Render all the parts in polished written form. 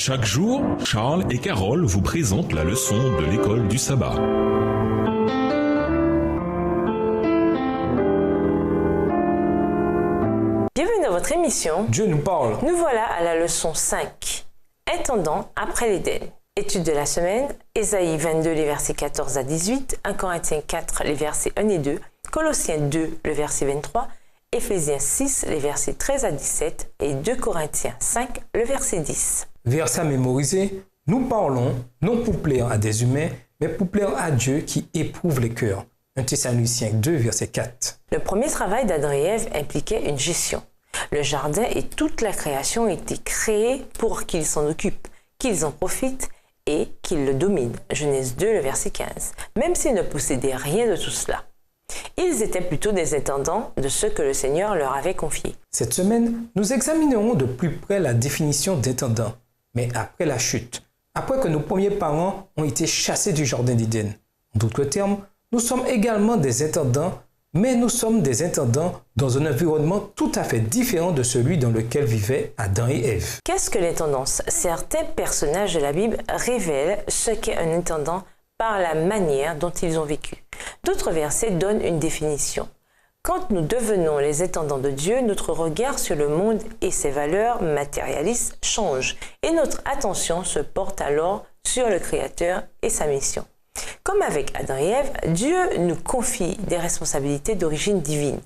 Chaque jour, Charles et Carole vous présentent la leçon de l'école du sabbat. Bienvenue dans votre émission. Dieu nous parle. Nous voilà à la leçon 5. Intendant après l'Éden. Étude de la semaine, Ésaïe 22, les versets 14 à 18, 1 Corinthiens 4, les versets 1 et 2, Colossiens 2, le verset 23, Éphésiens 6, les versets 13 à 17 et 2 Corinthiens 5, le verset 10. Verset à mémoriser, nous parlons non pour plaire à des humains, mais pour plaire à Dieu qui éprouve les cœurs. 1 Thessaloniciens 2, verset 4. Le premier travail d'Adam et Ève impliquait une gestion. Le jardin et toute la création étaient créés pour qu'ils s'en occupent, qu'ils en profitent et qu'ils le dominent. Genèse 2, le verset 15. Même s'ils ne possédaient rien de tout cela. Ils étaient plutôt des intendants de ce que le Seigneur leur avait confié. Cette semaine, nous examinerons de plus près la définition d'intendant, mais après la chute, après que nos premiers parents ont été chassés du jardin d'Éden. En d'autres termes, nous sommes également des intendants, mais nous sommes des intendants dans un environnement tout à fait différent de celui dans lequel vivaient Adam et Ève. Qu'est-ce que l'intendance? Certains personnages de la Bible révèlent ce qu'est un intendant par la manière dont ils ont vécu. D'autres versets donnent une définition. Quand nous devenons les intendants de Dieu, notre regard sur le monde et ses valeurs matérialistes change et notre attention se porte alors sur le Créateur et sa mission. Comme avec Adam et Ève, Dieu nous confie des responsabilités d'origine divine.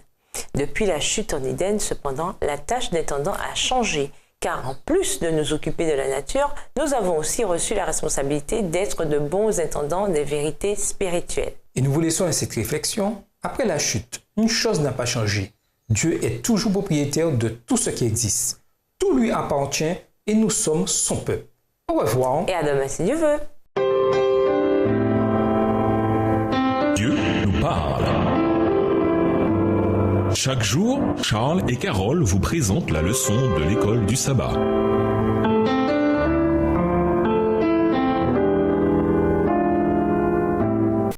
Depuis la chute en Éden, cependant, la tâche d'intendant a changé, car en plus de nous occuper de la nature, nous avons aussi reçu la responsabilité d'être de bons intendants des vérités spirituelles. Et nous vous laissons à cette réflexion. Après la chute, une chose n'a pas changé. Dieu est toujours propriétaire de tout ce qui existe. Tout lui appartient et nous sommes son peuple. Au revoir. Et à demain si Dieu veut. Dieu nous parle. Chaque jour, Charles et Carole vous présentent la leçon de l'école du sabbat.